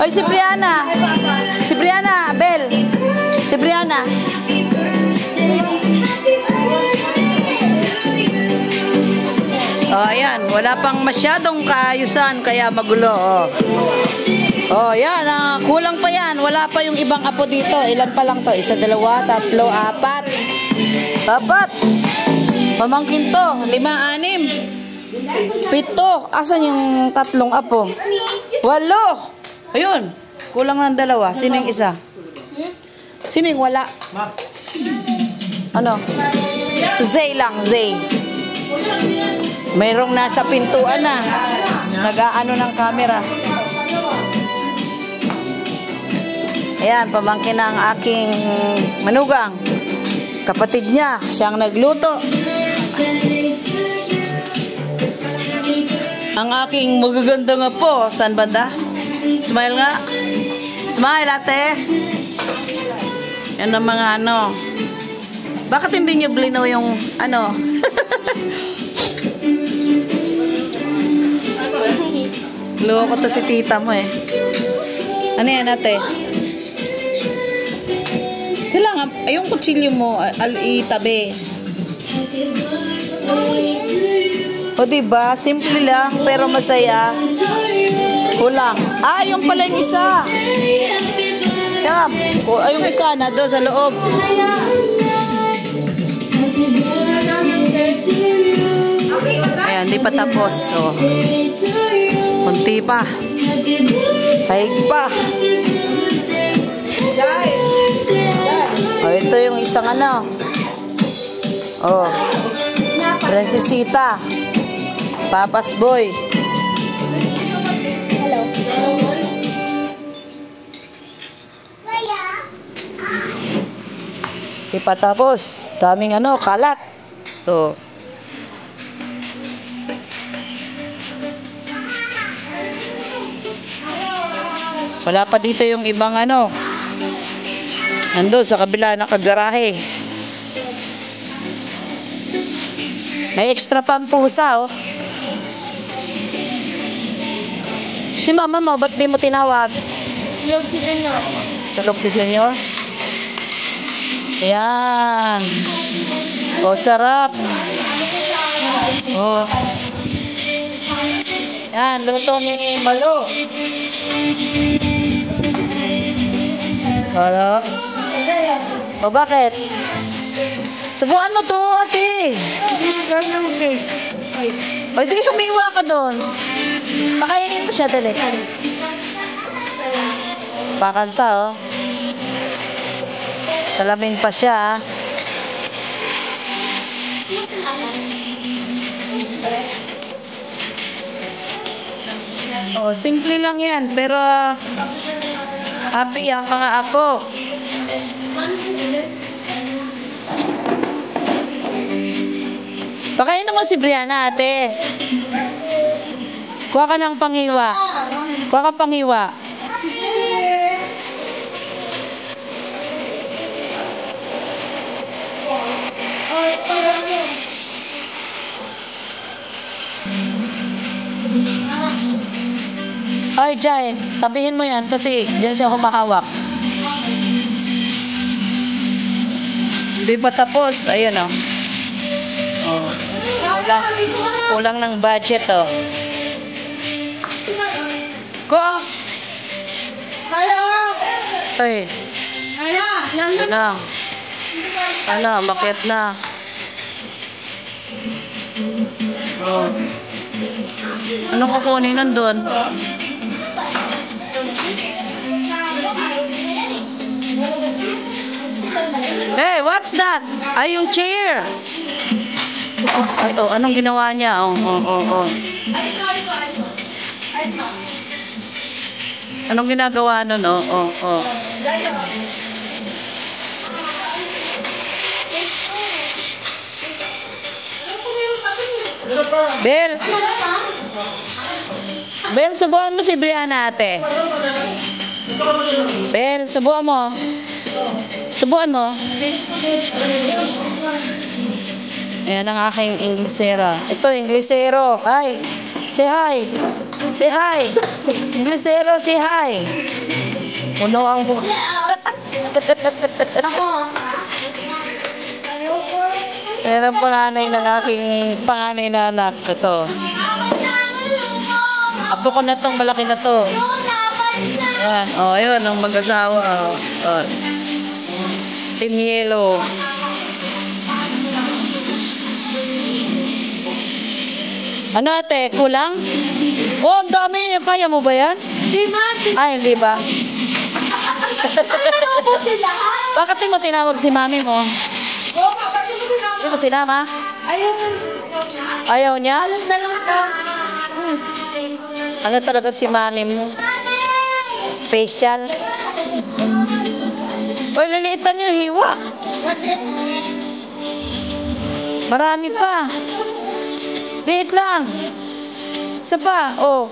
Oy, si Brianna. Si Brianna, Bel. Si Brianna. Oh, ayan. Wala pang masyadong kaayusan, kaya magulo. Oh, oh yan. Kulang pa yan. Wala pa yung ibang apo dito. Ilan pa lang to? 1, 2, 3, 4, 5. Pamangkin to. 5, 6. 7. Asan yung 3 apo? 8. Ayun. Kulang ng 2. Sino yung isa? Sino yung wala? Ano? Zay lang. Zay. Mayroong nasa pintuan na. Nag-aano ng camera. Ayan. Pamangkin ng aking manugang. Kapatid niya. Siyang nagluto. Ang aking magaganda nga po. Saan banda? Smile nga. Smile, ate. Yan ang mga ano. Bakit hindi nyo blino yung ano? Loko to si tita mo eh. Ano yan, ate? Kailangan, yung kutsilyo mo, itabi. O diba? Simple lang, pero masaya. Kulang. Yung pala yung isa. Siyam. Yung isa na doon sa loob. Ayan, di pa tapos. So, kunti pa. Sahig pa. Ito yung isang ano. Princesita. Papa's boy. Di pa tapos. Daming ano, kalat. So, wala pa dito yung ibang ano. Nandun sa kabila nakagarahe. May extra pang pusa, oh. Si mama mo, ba't di mo tinawag? Tulog si Junior. Tulog si Junior? Ayan. Oh, sarap. Oh. Yan, luto ni Malo. Ano? O, bakit? Subukan mo to, ate. Ay, di humiwa ka doon. Pakainin mo siya, dali. Pakanta, oh. Salamin pa siya, ah. Oh, simple lang yan, pero happy ang mga apo. Pakain naman si Brianna, ate. Kuha ka ng panghiwa. Kuha ka panghiwa. Ay, Jai, tabihin mo yan kasi dyan siya humahawak. Hindi pa tapos. Ayun, oh. Kulang ng budget, oh. Go! Ay. Ano na? Ano, bakit na? Oh. Anong kukunin nandun? Hey, what's that? Ay, yung chair. Ay, oh, anong ginawa niya? Oh. Anong ginagawa nun? Bel! Bel, subukan mo si Brianna, ate. Bel, subukan mo. Subukan mo. Ayan ang aking Inglesera. Ito, Inglesero. Hi. Say hi. Say hi. Inglesero, say hi. Puno ang buka. Meron panganay ng aking panganay na anak. Ito. Apo ko na tong malaki na to. Ayan. O, ayun. Ang mag-asawa. Team Yellow. Ano ate? Kulang? Oh, ang dami. Kaya mo ba yan? Hindi man. Ay, hindi ba? Bakit di mo tinawag si mami mo? Hindi mo sinama? Ayaw niya? Ano talaga si mami mo? Special? Uy, liliitan niyo hiwa. Marami pa. Liit lang. Isa pa. Oh,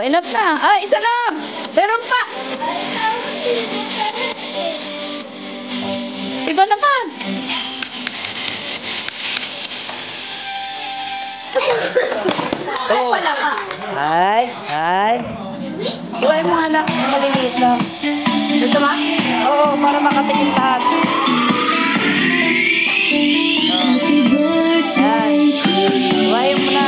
enough na. Ay, isa lang. Meron pa. Iba naman. Oh. Hi. Iway mo anak. Maliliit lang. Ito ba? Oo, para makatingin lahat. Iway mo na.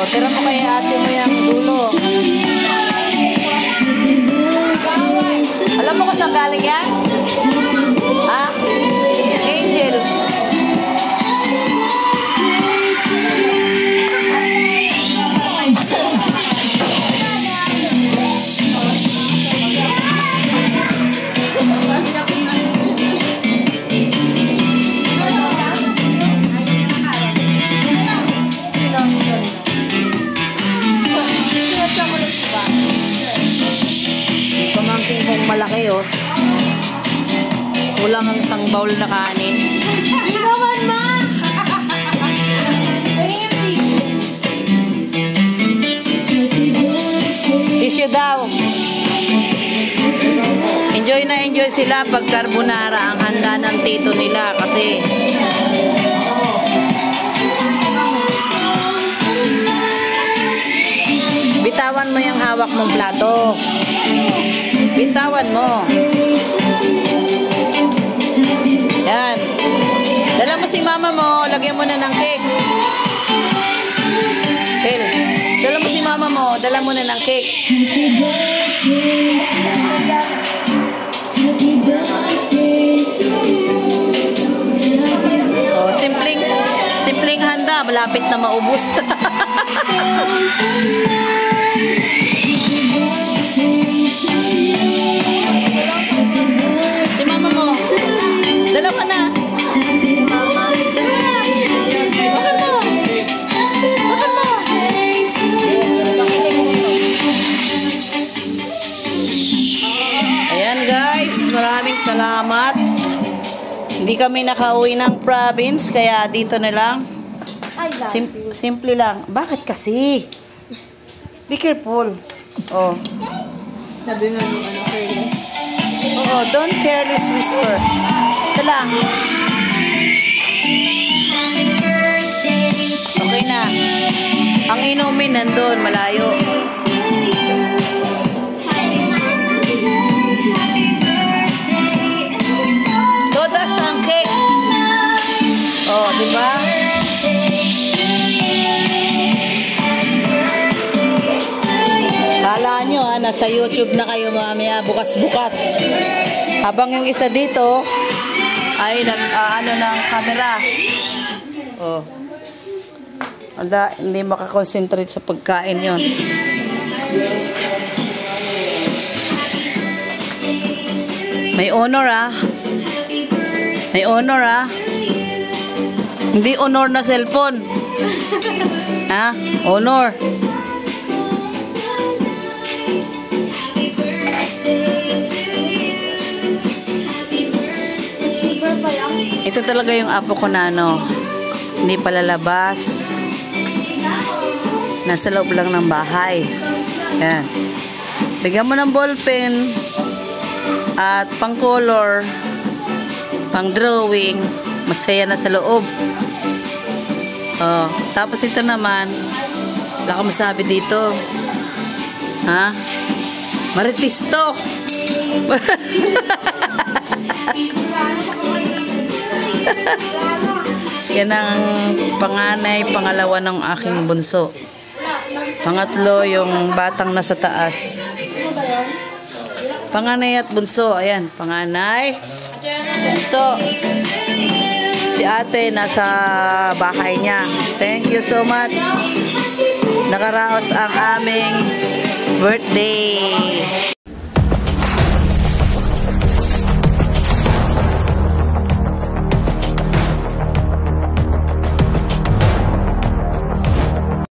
Tira mo kay ate mo yung dulo. Alam mo kung saan galing yan? Ha? Angel. Pamangkin kong malaki, oh. Kulang ang isang bowl na kanin. Hindi naman, ma! Tissue daw. Enjoy na enjoy sila pag carbonara ang handa ng tito nila kasi bitawan mo yung hawak mong plato. Bitawan mo. Yan. Dala mo si mama mo, lagyan mo na ng cake. Hel, dala mo si mama mo, dala mo na ng cake. Oh, simpleng handa, malapit na maubos. Si mama mo, dala mo na. Ayan guys, maraming salamat. Hindi kami nakauwi ng province, kaya dito na lang. Simple lang. Bakit kasi? Be careful. Oh. Sabi nga nung ano, careless. Oo, don't careless whisper. Isa lang. Okay na. Ang inumin nandun, malayo. Todas ang cake. Oh, di ba? Kala nyo nasa YouTube na kayo mamaya bukas-bukas. Habang yung isa dito ay ano ng camera. Oh. Hindi makakonsentrate sa pagkain yon. May honor ah. May honor ah. Hindi honor na cellphone. Ha? Honor. Ito talaga yung apo ko na ano. Hindi palalabas. Nasa loob lang ng bahay. Yan. Bigyan mo ng ballpen at pang color, pang drawing, masaya na sa loob. Oh, tapos ito naman, wala ka masabi dito. Ha? Maritis to. Yan ang panganay, pangalawa ng aking bunso. Pangatlo, yung batang nasa taas. Panganay at bunso. Ayan, panganay. Bunso. Si ate nasa bahay niya. Thank you so much. Nakaraos ang aming birthday.